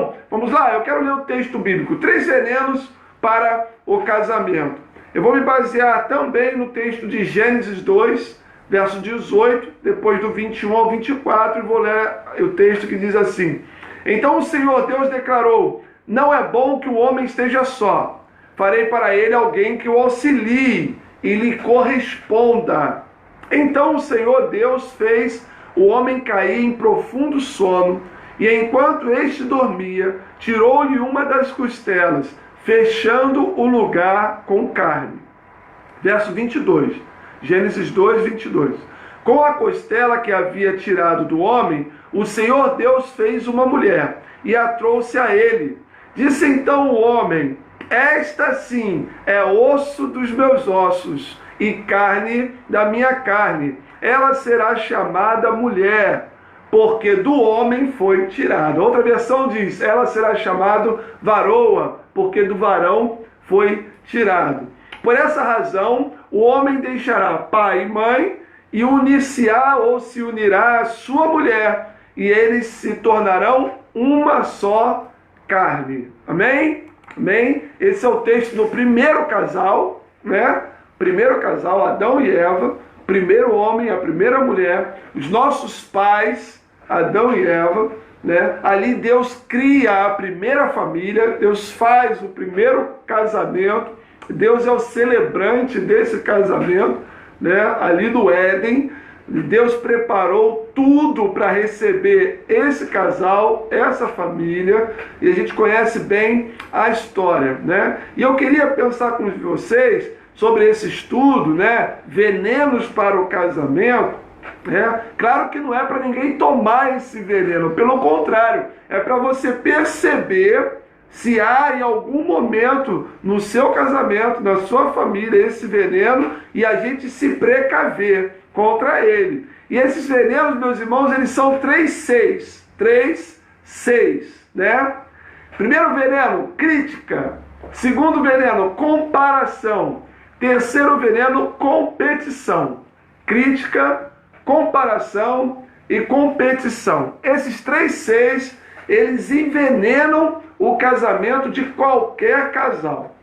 Então, vamos lá, eu quero ler o texto bíblico. 3 venenos para o casamento. Eu vou me basear também no texto de Gênesis 2, verso 18, depois do 21 ao 24, e vou ler o texto que diz assim: Então o Senhor Deus declarou: Não é bom que o homem esteja só. Farei para ele alguém que o auxilie e lhe corresponda. Então o Senhor Deus fez o homem cair em profundo sono, e enquanto este dormia, tirou-lhe uma das costelas, fechando o lugar com carne. Verso 22, Gênesis 2, 22. Com a costela que havia tirado do homem, o Senhor Deus fez uma mulher e a trouxe a ele. Disse então o homem: Esta sim é osso dos meus ossos e carne da minha carne. Ela será chamada mulher, porque do homem foi tirada. Outra versão diz: ela será chamada varoa, porque do varão foi tirado. Por essa razão, o homem deixará pai e mãe e unir-se-á ou se unirá à sua mulher, e eles se tornarão uma só carne. Amém? Amém? Esse é o texto do primeiro casal, né? Primeiro casal, Adão e Eva, primeiro homem, a primeira mulher, os nossos pais, Adão e Eva, né? Ali Deus cria a primeira família, Deus faz o primeiro casamento, Deus é o celebrante desse casamento, né? Ali do Éden, Deus preparou tudo para receber esse casal, essa família, e a gente conhece bem a história, né? E eu queria pensar com vocês sobre esse estudo, né? Venenos para o casamento. Claro que não é para ninguém tomar esse veneno, pelo contrário, é para você perceber se há em algum momento no seu casamento, na sua família, esse veneno, e a gente se precaver contra ele. E esses venenos, meus irmãos, eles são 3 6, né? Primeiro veneno, crítica. Segundo veneno, comparação. Terceiro veneno, competição. Crítica, comparação e competição. Esses 3 6, eles envenenam o casamento de qualquer casal.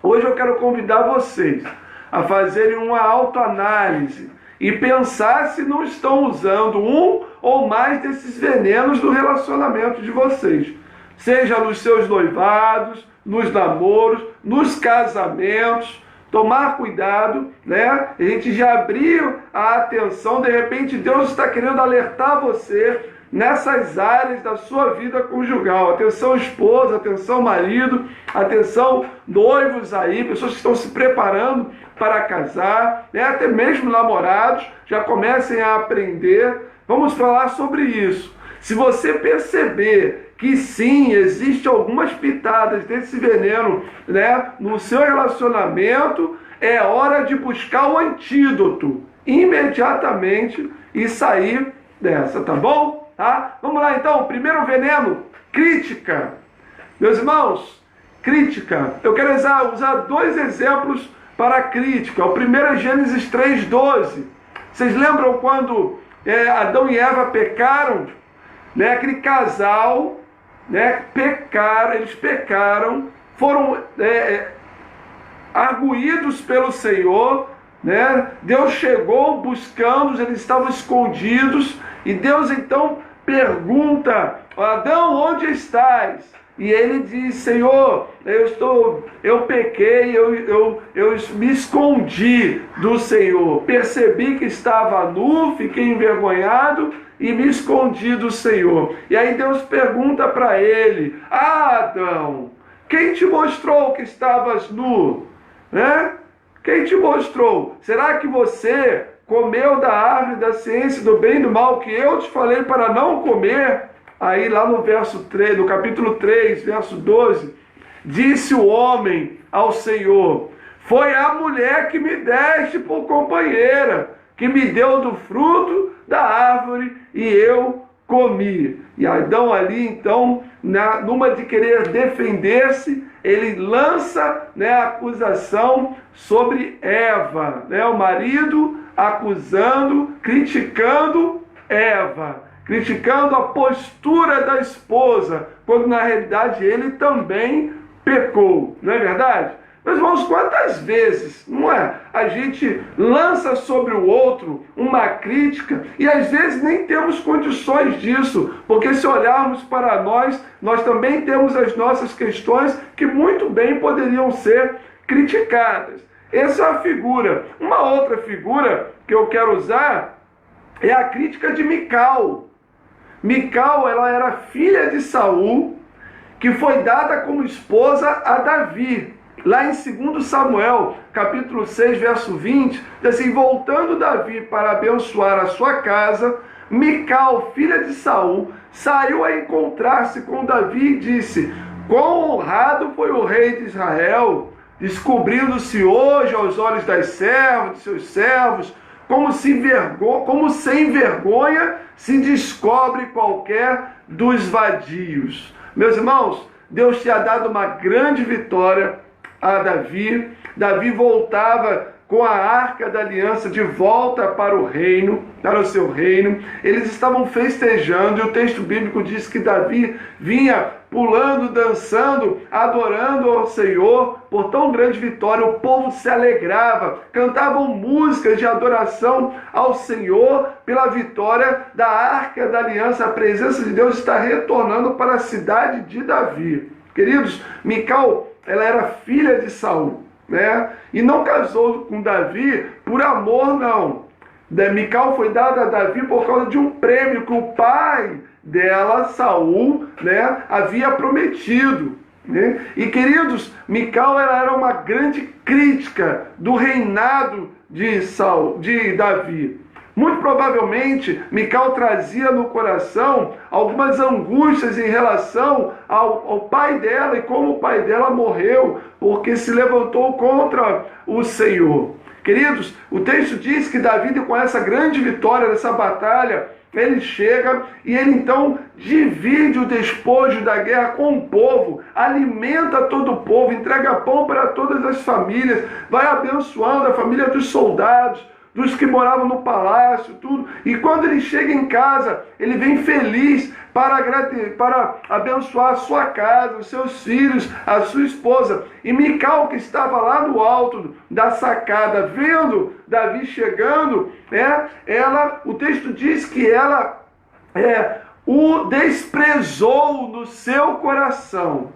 Hoje eu quero convidar vocês a fazerem uma autoanálise e pensar se não estão usando um ou mais desses venenos do relacionamento de vocês. Seja nos seus noivados, nos namoros, nos casamentos. Tomar cuidado, né? A gente já abriu a atenção, de repente Deus está querendo alertar você nessas áreas da sua vida conjugal. Atenção esposa, atenção marido, atenção noivos aí, pessoas que estão se preparando para casar, né? Até mesmo namorados, já comecem a aprender. Vamos falar sobre isso. Se você perceber que sim, existe algumas pitadas desse veneno, né, no seu relacionamento, é hora de buscar o antídoto imediatamente e sair dessa, tá bom? Tá? Vamos lá então, primeiro veneno, crítica. Meus irmãos, crítica. Eu quero usar 2 exemplos para a crítica. O primeiro é Gênesis 3:12. Vocês lembram quando Adão e Eva pecaram? Né? Aquele casal, né, eles pecaram, foram arguídos pelo Senhor, né? Deus chegou buscando, eles estavam escondidos, e Deus então pergunta: Adão, onde estás? E ele diz: Senhor, eu pequei, eu me escondi do Senhor, percebi que estava nu, fiquei envergonhado e me escondi do Senhor. E aí Deus pergunta para ele: Adão, quem te mostrou que estavas nu? Né? Quem te mostrou? Será que você comeu da árvore da ciência do bem e do mal que eu te falei para não comer? Aí lá no verso 3, no capítulo 3, verso 12, disse o homem ao Senhor: foi a mulher que me deste por companheira, que me deu do fruto da árvore e eu comi. E Adão ali então, numa de querer defender-se, ele lança, né, a acusação sobre Eva, né, o marido acusando, criticando Eva. criticando a postura da esposa, quando na realidade ele também pecou, não é verdade? Meus irmãos, quantas vezes, não é? A gente lança sobre o outro uma crítica e às vezes nem temos condições disso, porque se olharmos para nós também temos as nossas questões que muito bem poderiam ser criticadas. Essa é a figura. Uma outra figura que eu quero usar é a crítica de Mical. Mical, ela era filha de Saul, que foi dada como esposa a Davi. Lá em 2 Samuel, capítulo 6, verso 20, diz assim: voltando Davi para abençoar a sua casa, Mical, filha de Saul, saiu a encontrar-se com Davi e disse: quão honrado foi o rei de Israel, descobrindo-se hoje aos olhos das servas, de seus servos, como sem vergonha se descobre qualquer dos vadios. Meus irmãos, Deus tinha dado uma grande vitória a Davi. Davi voltava com a arca da aliança de volta para o reino, para o seu reino. Eles estavam festejando e o texto bíblico diz que Davi vinha pulando, dançando, adorando ao Senhor por tão grande vitória. O povo se alegrava, cantavam músicas de adoração ao Senhor pela vitória da arca da aliança. A presença de Deus está retornando para a cidade de Davi. Queridos, Mical, ela era filha de Saul, né? E não casou com Davi por amor, não. Mical foi dada a Davi por causa de um prêmio que o pai dela, Saul, né, havia prometido, né? E queridos, Mical, ela era uma grande crítica do reinado de Davi. Muito provavelmente, Mical trazia no coração algumas angústias em relação ao pai dela e como o pai dela morreu, porque se levantou contra o Senhor. Queridos, o texto diz que Davi, com essa grande vitória dessa batalha, ele chega e ele então divide o despojo da guerra com o povo, alimenta todo o povo, entrega pão para todas as famílias, vai abençoando a família dos soldados, dos que moravam no palácio, tudo. E quando ele chega em casa, ele vem feliz para abençoar a sua casa, os seus filhos, a sua esposa. E Mical, que estava lá no alto da sacada, vendo Davi chegando, o texto diz que ela o desprezou no seu coração.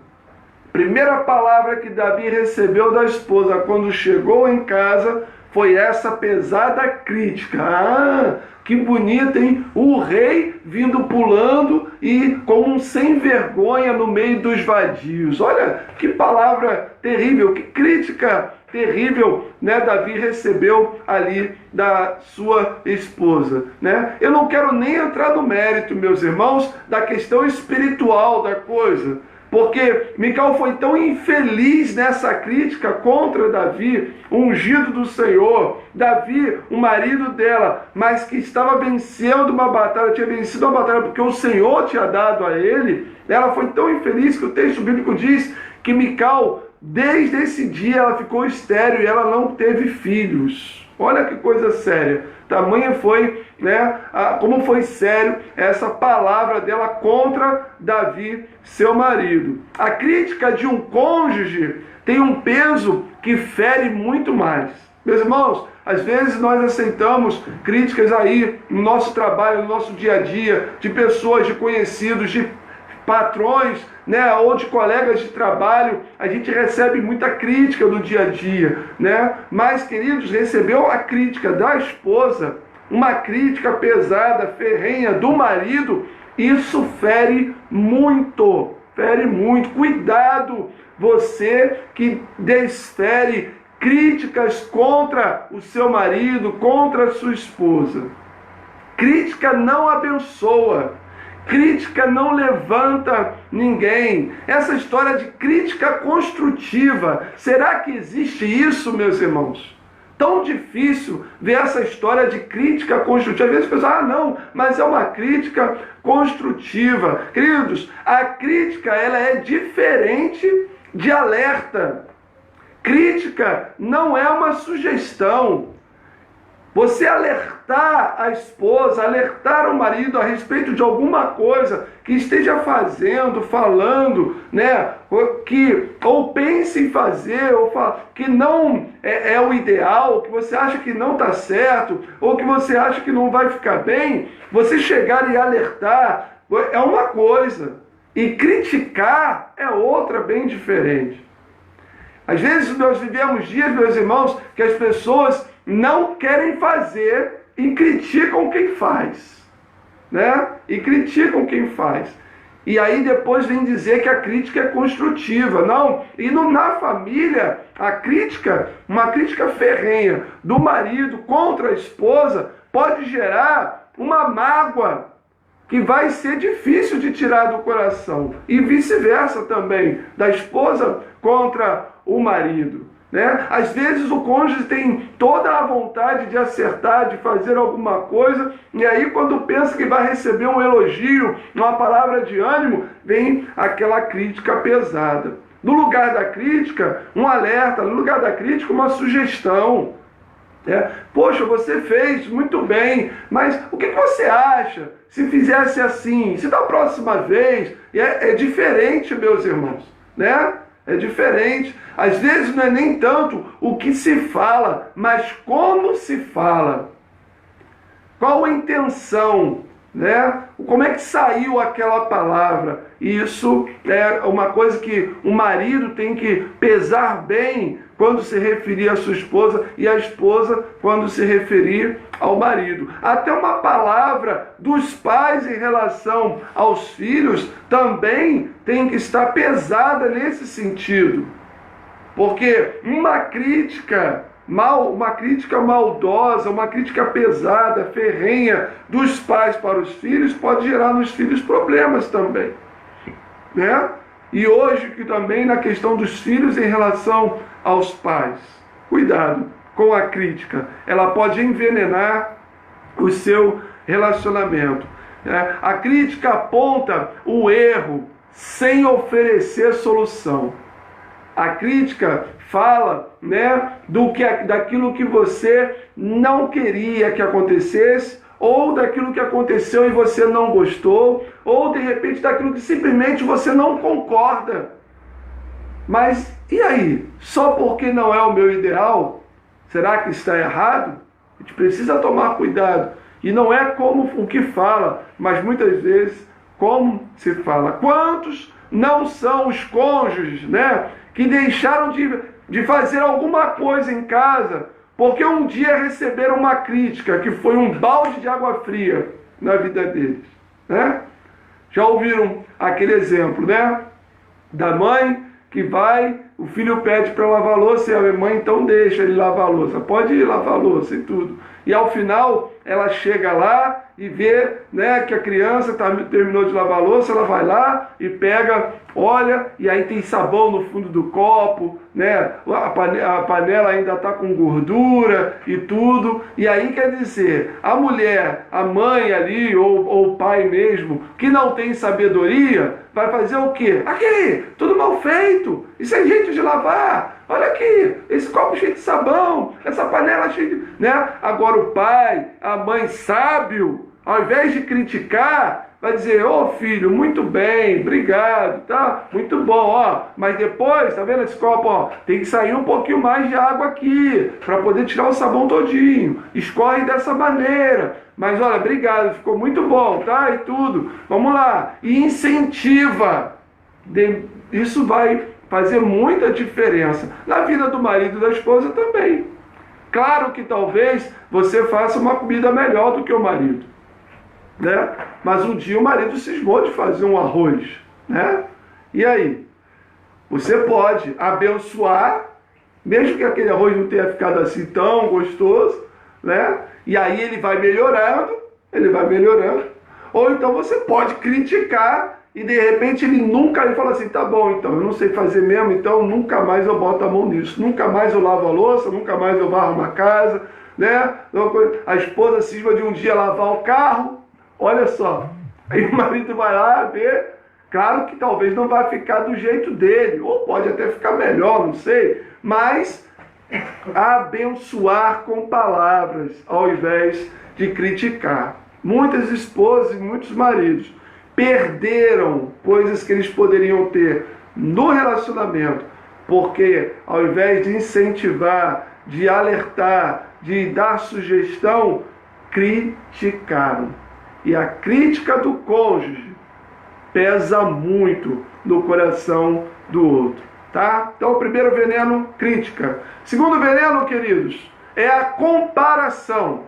Primeira palavra que Davi recebeu da esposa quando chegou em casa foi essa pesada crítica. Ah, que bonito, hein? O rei vindo pulando e como um sem vergonha no meio dos vadios. Olha que palavra terrível, que crítica terrível, né, Davi recebeu ali da sua esposa, né? Eu não quero nem entrar no mérito, meus irmãos, da questão espiritual da coisa, porque Mical foi tão infeliz nessa crítica contra Davi, ungido do Senhor, Davi, o marido dela, mas que estava vencendo uma batalha, tinha vencido uma batalha porque o Senhor tinha dado a ele. Ela foi tão infeliz que o texto bíblico diz que Mical, desde esse dia, ela ficou estéril e ela não teve filhos. Olha que coisa séria. Tamanha foi, né, como foi sério essa palavra dela contra Davi, seu marido. A crítica de um cônjuge tem um peso que fere muito mais. Meus irmãos, às vezes nós aceitamos críticas aí no nosso trabalho, no nosso dia a dia, de pessoas, de conhecidos, de patrões, né, ou de colegas de trabalho. A gente recebe muita crítica no dia a dia, né? Mas, queridos, recebeu a crítica da esposa, uma crítica pesada, ferrenha do marido, isso fere muito, fere muito. Cuidado, você que desfere críticas contra o seu marido, contra a sua esposa. Crítica não abençoa. Crítica não levanta ninguém. Essa história de crítica construtiva, será que existe isso, meus irmãos? Tão difícil ver essa história de crítica construtiva. Às vezes as pessoas, não, mas é uma crítica construtiva. Queridos, a crítica, ela é diferente de alerta. Crítica não é uma sugestão. Você alertar a esposa, alertar o marido a respeito de alguma coisa que esteja fazendo, falando, né? Ou pense em fazer, que não é o ideal, que você acha que não está certo, ou que você acha que não vai ficar bem, você chegar e alertar é uma coisa, e criticar é outra bem diferente. Às vezes nós vivemos dias, meus irmãos, que as pessoas não querem fazer e criticam quem faz, né? E criticam quem faz. E aí depois vem dizer que a crítica é construtiva. Não, e na família, uma crítica ferrenha do marido contra a esposa pode gerar uma mágoa que vai ser difícil de tirar do coração. E vice-versa também, da esposa contra o marido, né? Às vezes o cônjuge tem toda a vontade de acertar, de fazer alguma coisa, e aí quando pensa que vai receber um elogio, uma palavra de ânimo, vem aquela crítica pesada. No lugar da crítica, um alerta, no lugar da crítica, uma sugestão. Poxa, você fez muito bem, mas o que você acha se fizesse assim? Se da próxima vez, é diferente, meus irmãos, né? É diferente. Às vezes não é nem tanto o que se fala, mas como se fala. Qual a intenção, né? Como é que saiu aquela palavra? Isso é uma coisa que o marido tem que pesar bem quando se referir à sua esposa e a esposa quando se referir ao marido. Até uma palavra dos pais em relação aos filhos também tem que estar pesada nesse sentido. Porque uma crítica maldosa, uma crítica pesada, ferrenha dos pais para os filhos pode gerar nos filhos problemas também, né? E hoje que também na questão dos filhos em relação aos pais. Cuidado com a crítica, ela pode envenenar o seu relacionamento. A crítica aponta o erro sem oferecer solução. A crítica fala, né, daquilo que você não queria que acontecesse, ou daquilo que aconteceu e você não gostou, ou de repente daquilo que simplesmente você não concorda. Mas e aí? Só porque não é o meu ideal? Será que está errado? A gente precisa tomar cuidado. E não é como o que fala, mas muitas vezes como se fala. Quantos não são os cônjuges, né, que deixaram de fazer alguma coisa em casa porque um dia receberam uma crítica que foi um balde de água fria na vida deles, né? Já ouviram aquele exemplo, né? Da mãe que vai, o filho pede para lavar a louça e a mãe então deixa ele lavar a louça, pode ir lavar a louça e tudo. E ao final ela chega lá e vê, né, que a criança terminou de lavar a louça, ela vai lá e pega, olha, e aí tem sabão no fundo do copo, né? A panela ainda está com gordura e tudo. E aí quer dizer, a mulher, a mãe ali, ou o pai mesmo, que não tem sabedoria, vai fazer o quê? Aqui, tudo mal feito, isso é jeito de lavar. Olha aqui, esse copo cheio de sabão, essa panela cheia de... né? Agora o pai, a mãe sábio, ao invés de criticar, vai dizer, ô filho, muito bem, obrigado, tá? Muito bom, ó. Mas depois, tá vendo esse copo, ó? Tem que sair um pouquinho mais de água aqui, para poder tirar o sabão todinho. Escorre dessa maneira. Mas olha, obrigado, ficou muito bom, tá? E tudo. Vamos lá. E incentiva. Isso vai fazer muita diferença na vida do marido e da esposa também. Claro que talvez você faça uma comida melhor do que o marido, né? Mas um dia o marido cismou de fazer um arroz, né? E aí? Você pode abençoar, mesmo que aquele arroz não tenha ficado assim tão gostoso, né? E aí ele vai melhorando. Ou então você pode criticar e de repente ele fala assim, tá bom, então eu não sei fazer mesmo, então nunca mais eu boto a mão nisso, nunca mais eu lavo a louça, nunca mais eu varro uma casa, né? A esposa cisma de um dia lavar o carro, olha só, aí o marido vai lá ver, claro que talvez não vai ficar do jeito dele, ou pode até ficar melhor, não sei, mas abençoar com palavras, ao invés de criticar. Muitas esposas e muitos maridos perderam coisas que eles poderiam ter no relacionamento, porque ao invés de incentivar, de alertar, de dar sugestão, criticaram. E a crítica do cônjuge pesa muito no coração do outro, tá? Então, o primeiro veneno, crítica. Segundo veneno, queridos, é a comparação.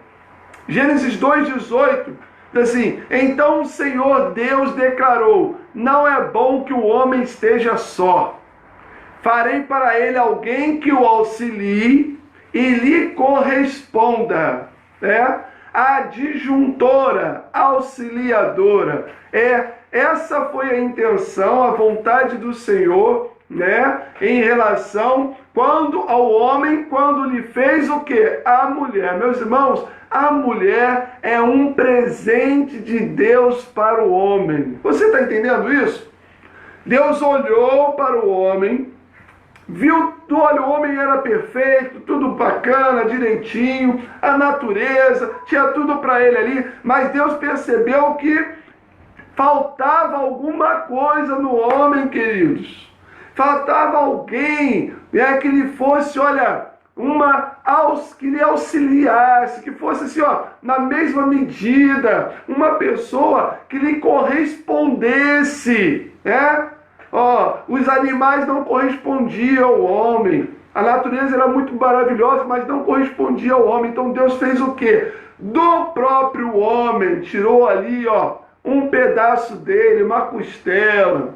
Gênesis 2,18 diz assim: então o Senhor Deus declarou: não é bom que o homem esteja só. Farei para ele alguém que o auxilie e lhe corresponda. A disjuntora, auxiliadora. Essa foi a intenção, a vontade do Senhor, em relação ao homem, quando lhe fez o quê? A mulher. Meus irmãos, a mulher é um presente de Deus para o homem. Você está entendendo isso? Deus olhou para o homem, viu, olha, o homem era perfeito, tudo bacana, direitinho, a natureza, tinha tudo para ele ali, mas Deus percebeu que faltava alguma coisa no homem, queridos. Faltava alguém que lhe fosse, olha, que lhe auxiliasse, que fosse assim, na mesma medida, uma pessoa que lhe correspondesse, os animais não correspondiam ao homem, a natureza era muito maravilhosa, mas não correspondia ao homem. Então Deus fez o quê? Do próprio homem, tirou ali, um pedaço dele, uma costela,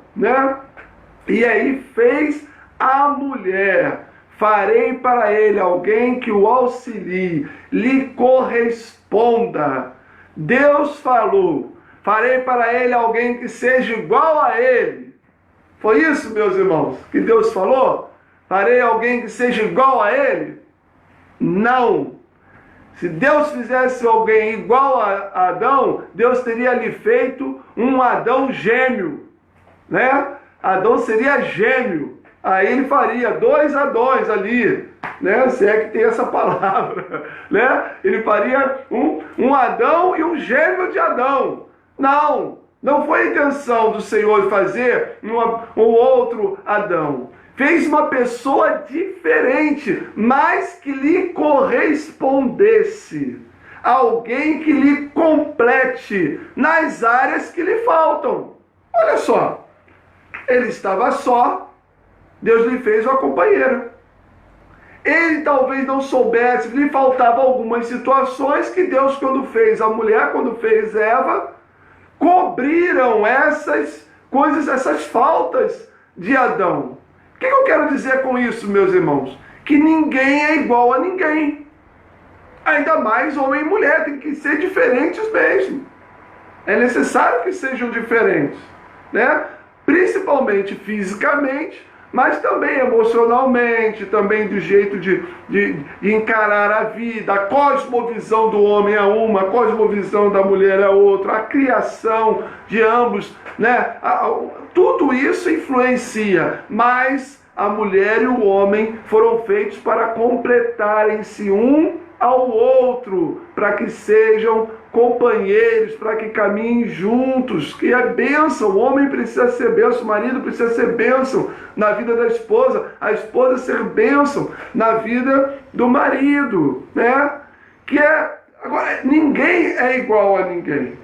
E aí fez a mulher. Farei para ele alguém que o auxilie, lhe corresponda. Deus falou: farei para ele alguém que seja igual a ele. Foi isso, meus irmãos, que Deus falou? Farei alguém que seja igual a ele? Não. Se Deus fizesse alguém igual a Adão, Deus teria lhe feito um Adão gêmeo, Adão seria gêmeo. Aí ele faria 2 Adões ali, se é que tem essa palavra, Ele faria um Adão e um gêmeo de Adão. Não foi a intenção do Senhor fazer um outro Adão. Fez uma pessoa diferente, mas que lhe correspondesse. Alguém que lhe complete nas áreas que lhe faltam. Olha só, ele estava só, Deus lhe fez uma companheira. Ele talvez não soubesse, lhe faltavam algumas situações que Deus, quando fez a mulher, quando fez Eva, cobriram essas coisas, essas faltas de Adão. O que eu quero dizer com isso, meus irmãos? Que ninguém é igual a ninguém. Ainda mais homem e mulher, tem que ser diferentes mesmo. É necessário que sejam diferentes, Principalmente fisicamente, mas também emocionalmente, também do jeito de encarar a vida. A cosmovisão do homem é uma, a cosmovisão da mulher é outra, a criação de ambos, tudo isso influencia, mas a mulher e o homem foram feitos para completarem-se um ao outro, para que sejam companheiros, para que caminhem juntos, que é bênção. O homem precisa ser bênção, o marido precisa ser bênção na vida da esposa, a esposa ser bênção na vida do marido, Agora, ninguém é igual a ninguém.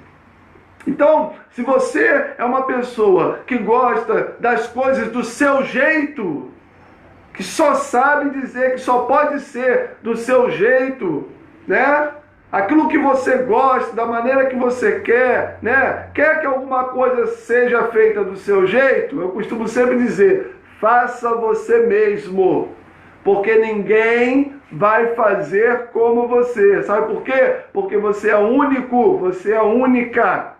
Então, se você é uma pessoa que gosta das coisas do seu jeito, que só sabe dizer que só pode ser do seu jeito, aquilo que você gosta, da maneira que você quer, quer que alguma coisa seja feita do seu jeito, eu costumo sempre dizer, faça você mesmo, porque ninguém vai fazer como você. Sabe por quê? Porque você é único, você é única,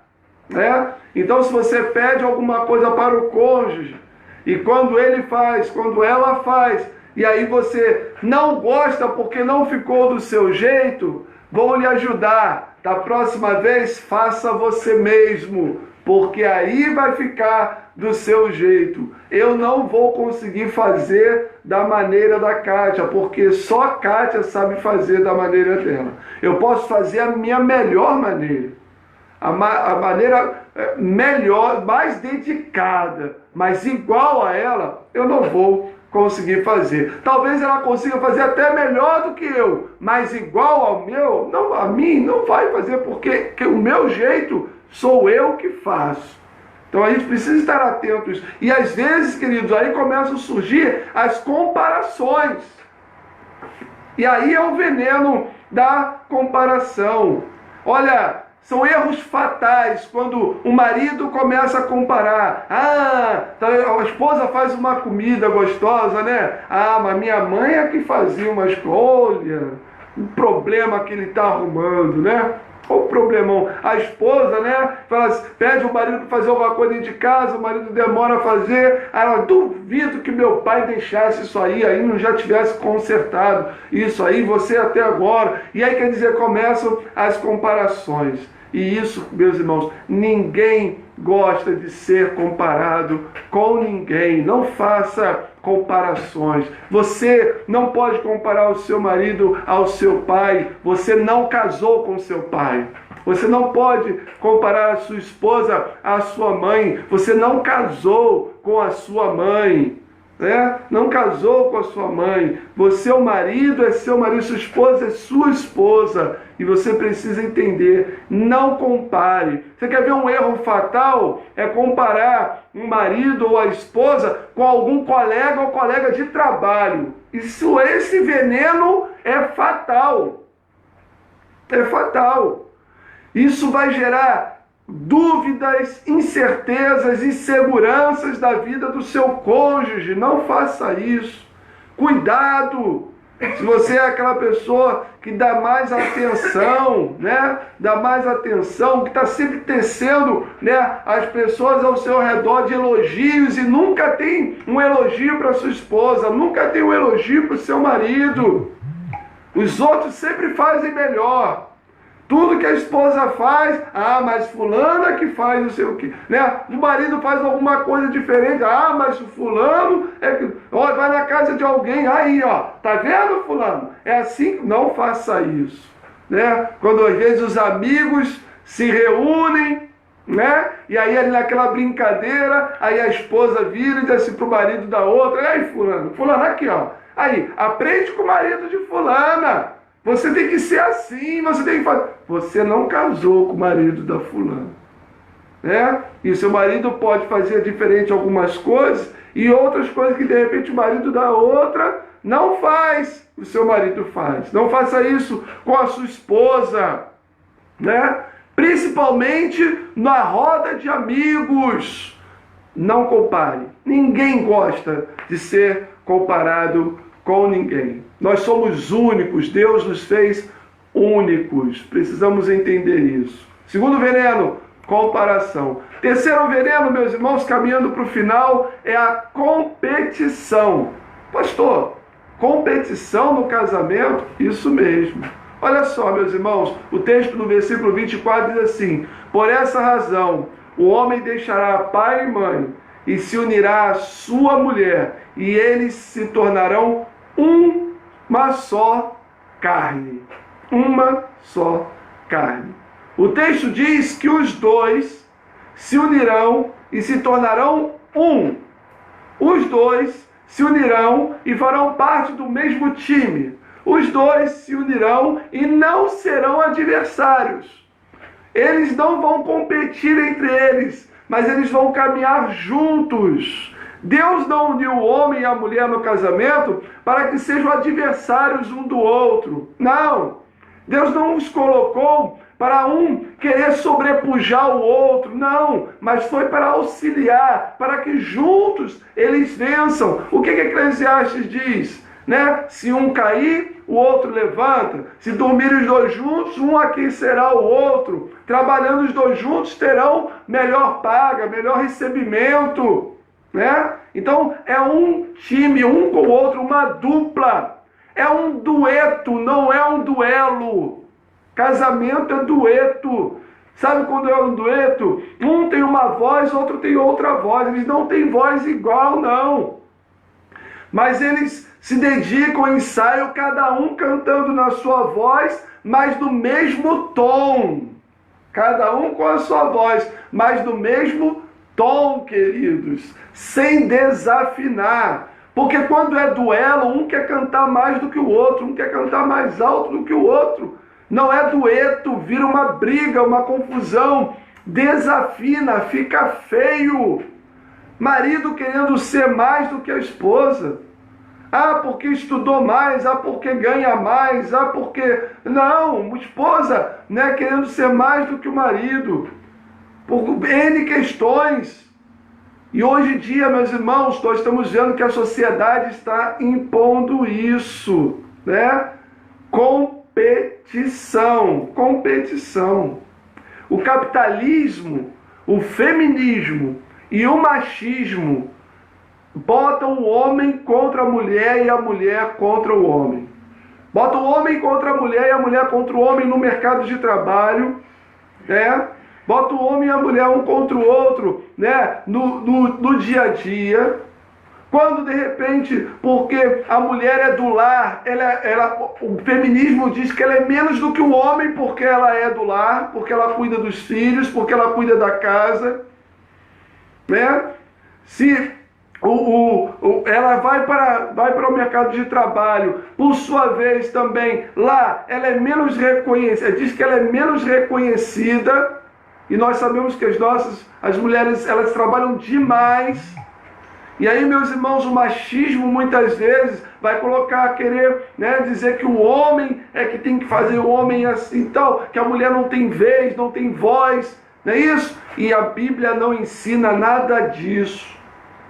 Então, se você pede alguma coisa para o cônjuge, e quando ele faz, quando ela faz, e aí você não gosta porque não ficou do seu jeito, vou lhe ajudar. Da próxima vez, faça você mesmo, porque aí vai ficar do seu jeito. Eu não vou conseguir fazer da maneira da Kátia, porque só a Kátia sabe fazer da maneira dela. Eu posso fazer a minha melhor maneira, a maneira melhor, mais dedicada, mas igual a ela, eu não vou conseguir fazer. Talvez ela consiga fazer até melhor do que eu, mas igual ao meu, não, a mim não vai fazer, porque o meu jeito sou eu que faço. Então a gente precisa estar atento a isso. E às vezes, queridos, aí começam a surgir as comparações. E aí é o veneno da comparação. Olha, são erros fatais quando o marido começa a comparar. A esposa faz uma comida gostosa, né? Mas minha mãe é que fazia uma escolha. O problema que ele está arrumando, né? Qual o problemão? A esposa, né? Pede o marido para fazer alguma coisa dentro de casa, o marido demora a fazer. Aí ela, duvido que meu pai deixasse isso aí não já tivesse consertado isso aí, você até agora. E aí, quer dizer, começam as comparações. E isso, meus irmãos, ninguém gosta de ser comparado com ninguém. Não faça comparações. Você não pode comparar o seu marido ao seu pai. Você não casou com seu pai. Você não pode comparar a sua esposa à sua mãe. Você não casou com a sua mãe. Não casou com a sua mãe. Seu marido é seu marido, sua esposa é sua esposa. E você precisa entender, não compare. Você quer ver um erro fatal? É comparar um marido ou a esposa com algum colega ou colega de trabalho. Esse veneno é fatal. É fatal. Isso vai gerar dúvidas, incertezas, inseguranças da vida do seu cônjuge. Não faça isso. Cuidado. Se você é aquela pessoa que dá mais atenção, né? Dá mais atenção, que está sempre tecendo, né, as pessoas ao seu redor de elogios e nunca tem um elogio para sua esposa, nunca tem um elogio para o seu marido. Os outros sempre fazem melhor. Tudo que a esposa faz, mas fulana que faz não sei o quê. Né? O marido faz alguma coisa diferente, mas o fulano vai na casa de alguém, aí, tá vendo, fulano? É assim, não faça isso. Né? Quando às vezes os amigos se reúnem, né? E aí naquela brincadeira, aí a esposa vira e diz assim pro marido da outra, e aí, fulano aqui, aí, aprende com o marido de fulana. Você tem que ser assim, você tem que fazer. Você não casou com o marido da fulana. Né? E seu marido pode fazer diferente algumas coisas e outras coisas que de repente o marido da outra não faz. O seu marido faz. Não faça isso com a sua esposa. Né? Principalmente na roda de amigos. Não compare. Ninguém gosta de ser comparado com ninguém. Nós somos únicos, Deus nos fez únicos. Precisamos entender isso. Segundo veneno, comparação. Terceiro veneno, meus irmãos, caminhando para o final, é a competição. Pastor, competição no casamento? Isso mesmo. Olha só, meus irmãos, o texto no versículo 24 diz assim: por essa razão, o homem deixará pai e mãe e se unirá à sua mulher, e eles se tornarão uma só carne. Uma só carne. O texto diz que os dois se unirão e se tornarão um. Os dois se unirão e farão parte do mesmo time. Os dois se unirão e não serão adversários. Eles não vão competir entre eles, mas eles vão caminhar juntos. Deus não uniu o homem e a mulher no casamento para que sejam adversários um do outro. Não. Deus não os colocou para um querer sobrepujar o outro. Não. Mas foi para auxiliar, para que juntos eles vençam. O que Eclesiastes diz? Né? Se um cair, o outro levanta. Se dormirem os dois juntos, um aquecerá o outro. Trabalhando os dois juntos, terão melhor paga, melhor recebimento. Né? Então é um time, um com o outro, uma dupla. É um dueto, não é um duelo. Casamento é dueto. Sabe quando é um dueto? Um tem uma voz, outro tem outra voz. Eles não têm voz igual, não. Mas eles se dedicam ao ensaio, cada um cantando na sua voz, mas no mesmo tom. Cada um com a sua voz, mas no mesmo tom, queridos. Sem desafinar. Porque quando é duelo, um quer cantar mais do que o outro, um quer cantar mais alto do que o outro. Não é dueto, vira uma briga, uma confusão. Desafina, fica feio. Marido querendo ser mais do que a esposa. Ah, porque estudou mais, ah, porque ganha mais, ah, porque... Não, esposa, né, querendo ser mais do que o marido. Por N questões. E hoje em dia, meus irmãos, nós estamos vendo que a sociedade está impondo isso, né? Competição. O capitalismo, o feminismo e o machismo botam o homem contra a mulher e a mulher contra o homem. Botam o homem contra a mulher e a mulher contra o homem no mercado de trabalho, né? Bota o homem e a mulher um contra o outro, né? No dia a dia. Quando de repente, porque a mulher é do lar, o feminismo diz que ela é menos do que o homem porque ela é do lar, porque ela cuida dos filhos, porque ela cuida da casa, né? Se ela vai para o mercado de trabalho, por sua vez também, lá ela é menos reconhecida, diz que ela é menos reconhecida, e nós sabemos que as mulheres, elas trabalham demais. E aí, meus irmãos, o machismo muitas vezes vai querer, né, dizer que o homem é que tem que fazer o homem assim e tal, que a mulher não tem vez, não tem voz, não é isso? E a Bíblia não ensina nada disso.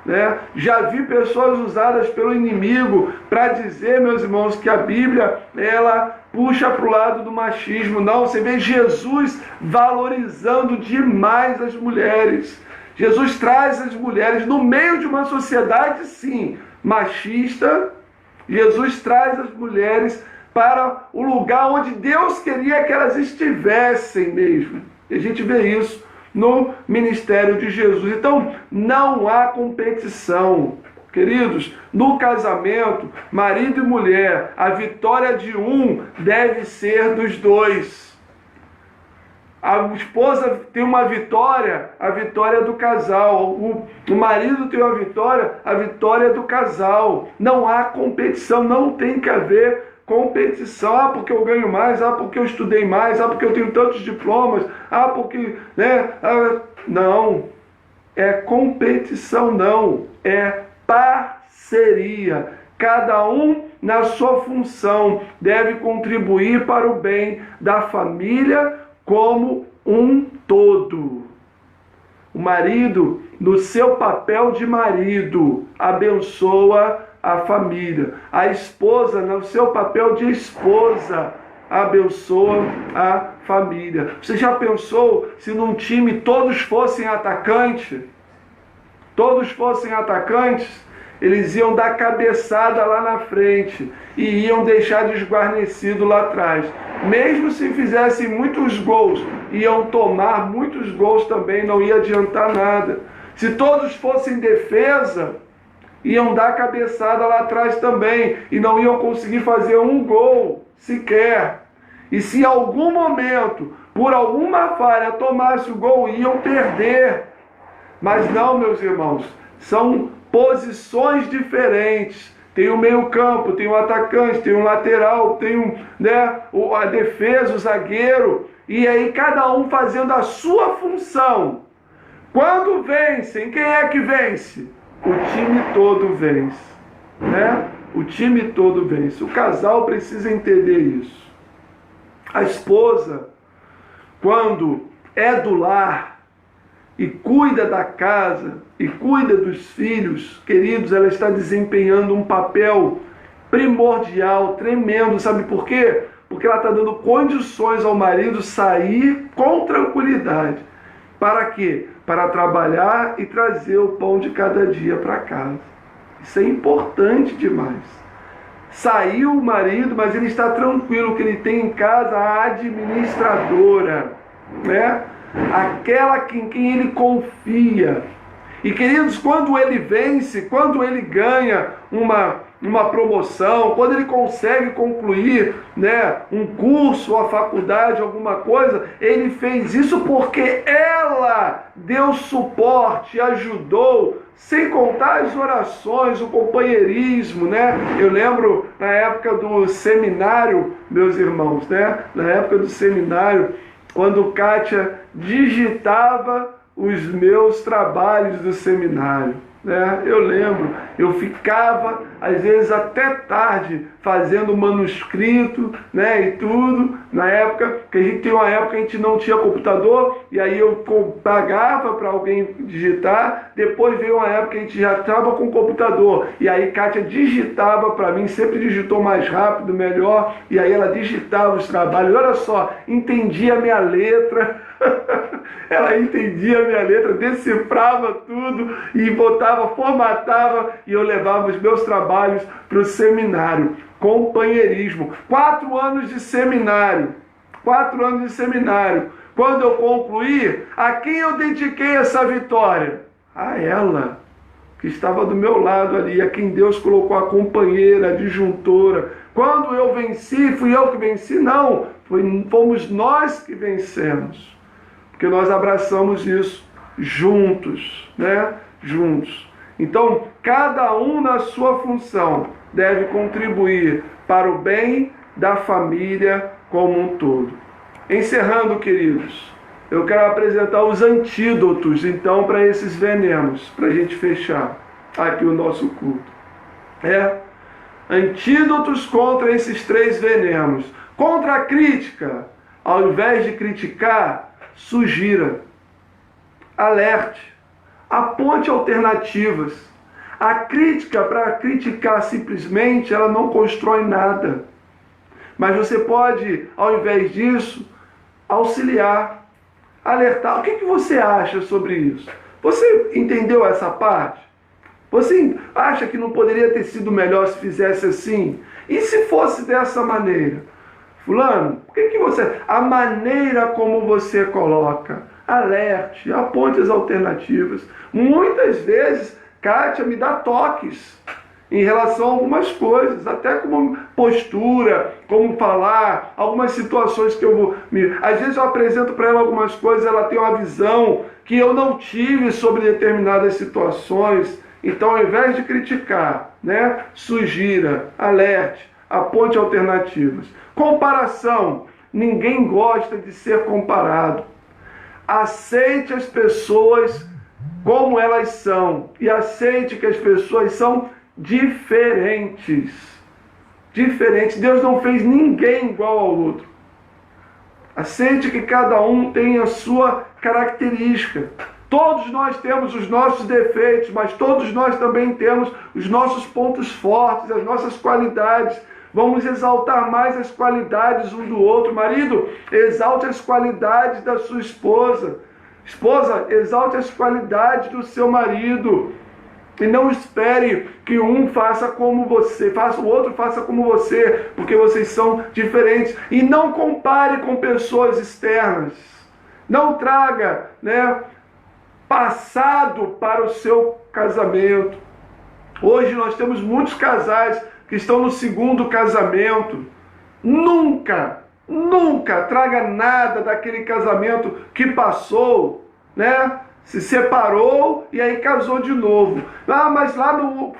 Né? Já vi pessoas usadas pelo inimigo para dizer, meus irmãos, que a Bíblia, ela puxa para o lado do machismo. Não, você vê Jesus valorizando demais as mulheres. Jesus traz as mulheres no meio de uma sociedade, sim, machista. Jesus traz as mulheres para o lugar onde Deus queria que elas estivessem mesmo. E a gente vê isso no ministério de Jesus. Então, não há competição. Queridos, no casamento, marido e mulher, a vitória de um deve ser dos dois. A esposa tem uma vitória, a vitória é do casal. O marido tem uma vitória, a vitória é do casal. Não há competição, não tem que haver competição. Ah, porque eu ganho mais, ah, porque eu estudei mais, ah, porque eu tenho tantos diplomas, ah, porque, né? Não, é competição não, é parceria. Cada um na sua função deve contribuir para o bem da família como um todo. O marido, no seu papel de marido, abençoa a família. A esposa, no seu papel de esposa, abençoa a família. Você já pensou se num time todos fossem atacantes? Todos fossem atacantes? Eles iam dar cabeçada lá na frente e iam deixar desguarnecido lá atrás. Mesmo se fizessem muitos gols, iam tomar muitos gols também, não ia adiantar nada. Se todos fossem defesa, iam dar cabeçada lá atrás também e não iam conseguir fazer um gol sequer. E se em algum momento, por alguma falha, tomasse o gol, iam perder. Mas não, meus irmãos, são posições diferentes. Tem o meio-campo, tem o atacante, tem o lateral, tem a defesa, o zagueiro, e aí cada um fazendo a sua função. Quando vencem, quem é que vence? O time todo vence, né? O time todo vence. O casal precisa entender isso. A esposa, quando é do lar e cuida da casa e cuida dos filhos, queridos, ela está desempenhando um papel primordial, tremendo. Sabe por quê? Porque ela está dando condições ao marido sair com tranquilidade. Para quê? Para trabalhar e trazer o pão de cada dia para casa. Isso é importante demais. Saiu o marido, mas ele está tranquilo que ele tem em casa a administradora, né? aquela em quem ele confia. E queridos, quando ele vence, quando ele ganha uma promoção, quando ele consegue concluir, né, um curso, a faculdade, alguma coisa, ele fez isso porque ela deu suporte, ajudou, sem contar as orações, o companheirismo, né? Eu lembro na época do seminário, meus irmãos, né? Na época do seminário, quando Kátia digitava os meus trabalhos do seminário, né? Eu lembro, eu ficava às vezes até tarde fazendo manuscrito, né, e tudo, na época, que a gente tem uma época que a gente não tinha computador, e aí eu pagava para alguém digitar, depois veio uma época que a gente já estava com computador, e aí Kátia digitava para mim, sempre digitou mais rápido, melhor, e aí ela digitava os trabalhos, olha só, entendia a minha letra, ela entendia a minha letra, decifrava tudo, e botava, formatava, e eu levava os meus trabalhos para o seminário. Companheirismo. 4 anos de seminário. 4 anos de seminário. Quando eu concluí, a quem eu dediquei essa vitória? A ela, que estava do meu lado ali, a quem Deus colocou a companheira, a disjuntora. Quando eu venci, fui eu que venci? Não, fomos nós que vencemos. Porque nós abraçamos isso juntos, né? Juntos. Então, cada um na sua função deve contribuir para o bem da família como um todo. Encerrando, queridos, eu quero apresentar os antídotos, então, para esses venenos, para a gente fechar aqui o nosso culto. Antídotos contra esses 3 venenos. Contra a crítica, ao invés de criticar, sugira, alerte, aponte alternativas. A crítica, para criticar simplesmente, ela não constrói nada. Mas você pode, ao invés disso, auxiliar, alertar. O que você acha sobre isso? Você entendeu essa parte? Você acha que não poderia ter sido melhor se fizesse assim? E se fosse dessa maneira? Fulano, o que você... A maneira como você coloca, alerte, aponte as alternativas. Muitas vezes, Kátia me dá toques em relação a algumas coisas, até como postura, como falar, algumas situações que eu vou... Às vezes eu apresento para ela algumas coisas, ela tem uma visão que eu não tive sobre determinadas situações. Então, ao invés de criticar, né, sugira, alerte, aponte alternativas. Comparação. Ninguém gosta de ser comparado. Aceite as pessoas como elas são. E aceite que as pessoas são diferentes. Diferentes. Deus não fez ninguém igual ao outro. Aceite que cada um tem a sua característica. Todos nós temos os nossos defeitos, mas todos nós também temos os nossos pontos fortes, as nossas qualidades. Vamos exaltar mais as qualidades um do outro. Marido, exalte as qualidades da sua esposa. Esposa, exalte as qualidades do seu marido. E não espere que um faça como você, o outro faça como você, porque vocês são diferentes. E não compare com pessoas externas. Não traga, né, passado para o seu casamento. Hoje nós temos muitos casais que estão no 2º casamento. Nunca traga nada daquele casamento que passou, né? Se separou e aí casou de novo. Ah, mas lá no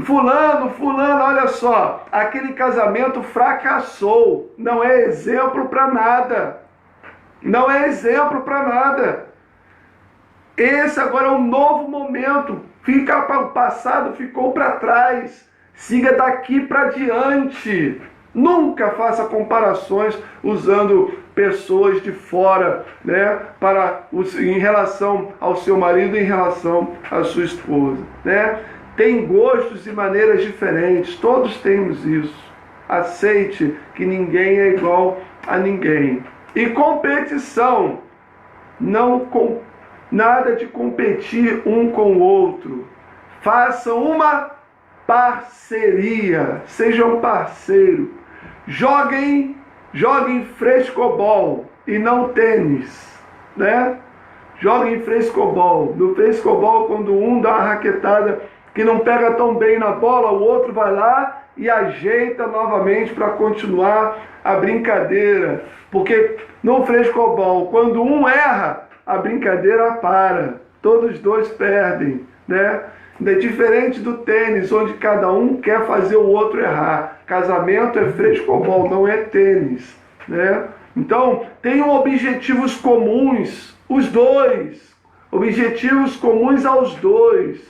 fulano, olha só, aquele casamento fracassou. Não é exemplo para nada. Não é exemplo para nada. Esse agora é um novo momento. O passado ficou para trás. Siga daqui para diante. Nunca faça comparações usando pessoas de fora, né, em relação ao seu marido, em relação à sua esposa, né? Tem gostos e maneiras diferentes. Todos temos isso. Aceite que ninguém é igual a ninguém. E competição. Nada de competir um com o outro. Façam uma parceria. Sejam parceiro. Joguem frescobol e não tênis. né? Joga em frescobol. No frescobol, quando um dá uma raquetada que não pega tão bem na bola, o outro vai lá e ajeita novamente para continuar a brincadeira. Porque no frescobol, quando um erra, a brincadeira para. Todos os dois perdem, né? É diferente do tênis, onde cada um quer fazer o outro errar. Casamento é frescobol, não é tênis, né? Então, tenham objetivos comuns, os dois. Objetivos comuns aos dois.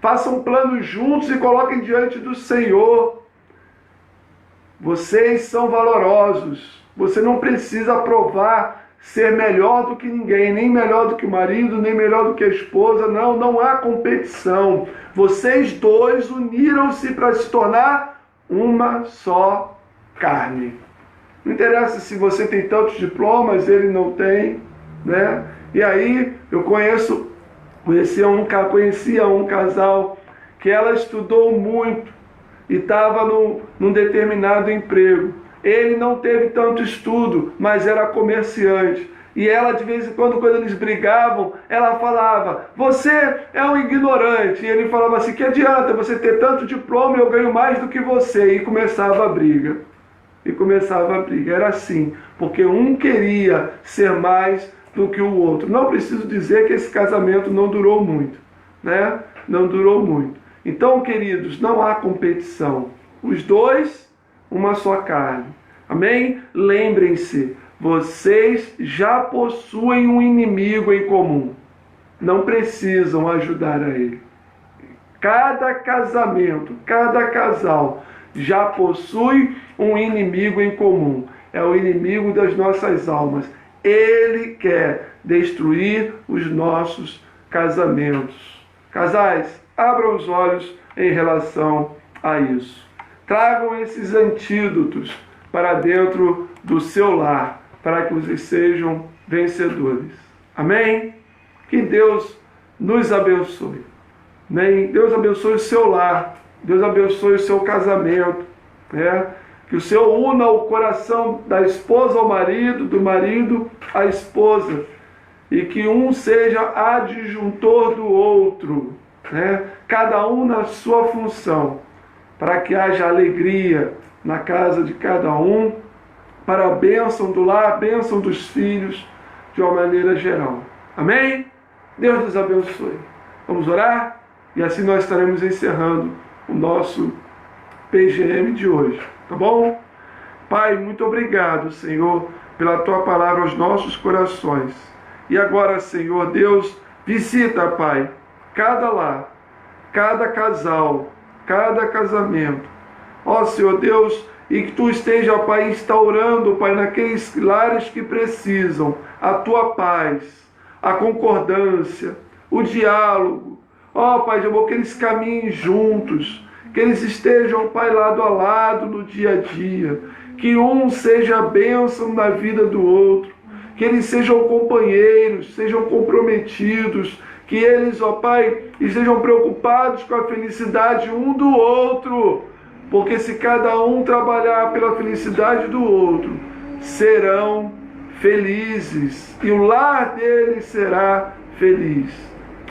Façam planos juntos e coloquem diante do Senhor. Vocês são valorosos. Você não precisa provar ser melhor do que ninguém, nem melhor do que o marido, nem melhor do que a esposa. Não, não há competição. Vocês dois uniram-se para se tornar uma só carne. Não interessa se você tem tantos diplomas, ele não tem, né? E aí eu conhecia um casal que ela estudou muito e estava num determinado emprego. Ele não teve tanto estudo, mas era comerciante. E ela, de vez em quando eles brigavam, ela falava: você é um ignorante. E ele falava assim: que adianta você ter tanto diploma, eu ganho mais do que você. E começava a briga. Era assim, porque um queria ser mais do que o outro. Não preciso dizer que esse casamento não durou muito, né? Não durou muito. Então, queridos, não há competição. Os dois, uma só carne. Amém? Lembrem-se, vocês já possuem um inimigo em comum. Não precisam ajudar a ele. Cada casamento, cada casal já possui um inimigo em comum. É o inimigo das nossas almas. Ele quer destruir os nossos casamentos. Casais, abram os olhos em relação a isso. Tragam esses antídotos para dentro do seu lar, para que vocês sejam vencedores. Amém? Que Deus nos abençoe. Amém? Deus abençoe o seu lar. Deus abençoe o seu casamento. Né? Que o Senhor una o coração da esposa ao marido, do marido à esposa. E que um seja adjuntor do outro. Né? Cada um na sua função. Para que haja alegria na casa de cada um. Para a bênção do lar, a bênção dos filhos, de uma maneira geral. Amém? Deus nos abençoe. Vamos orar? E assim nós estaremos encerrando o nosso PGM de hoje. Tá bom? Pai, muito obrigado, Senhor, pela Tua palavra aos nossos corações. E agora, Senhor Deus, visita, Pai, cada lar, cada casal, cada casamento. Ó Senhor Deus, e que Tu esteja, Pai, instaurando, Pai, naqueles lares que precisam, a Tua paz, a concordância, o diálogo. Ó Pai de amor, que eles caminhem juntos, que eles estejam, Pai, lado a lado no dia a dia, que um seja a bênção na vida do outro, que eles sejam companheiros, sejam comprometidos, que eles, ó Pai, estejam preocupados com a felicidade um do outro, porque se cada um trabalhar pela felicidade do outro, serão felizes e o lar deles será feliz.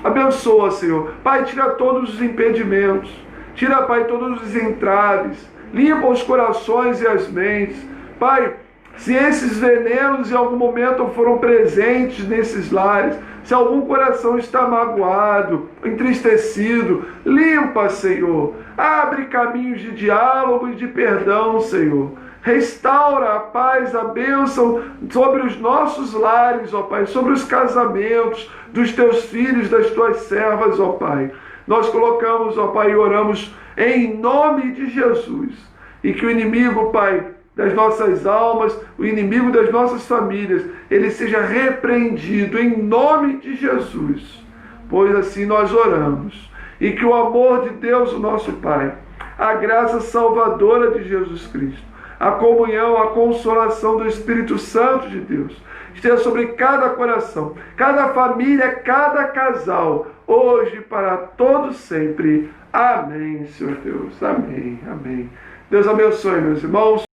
Abençoa, Senhor. Pai, tira todos os impedimentos, tira, Pai, todos os entraves, limpa os corações e as mentes. Pai, se esses venenos em algum momento foram presentes nesses lares, se algum coração está magoado, entristecido, limpa, Senhor. Abre caminhos de diálogo e de perdão, Senhor. Restaura a paz, a bênção sobre os nossos lares, ó Pai, sobre os casamentos dos Teus filhos, das Tuas servas, ó Pai. Nós colocamos, ó Pai, e oramos em nome de Jesus. E que o inimigo, Pai, das nossas almas, o inimigo das nossas famílias, ele seja repreendido em nome de Jesus. Pois assim nós oramos. E que o amor de Deus, o nosso Pai, a graça salvadora de Jesus Cristo, a comunhão, a consolação do Espírito Santo de Deus, esteja sobre cada coração, cada família, cada casal, hoje e para todos sempre. Amém, Senhor Deus. Amém, amém. Deus abençoe, meus irmãos.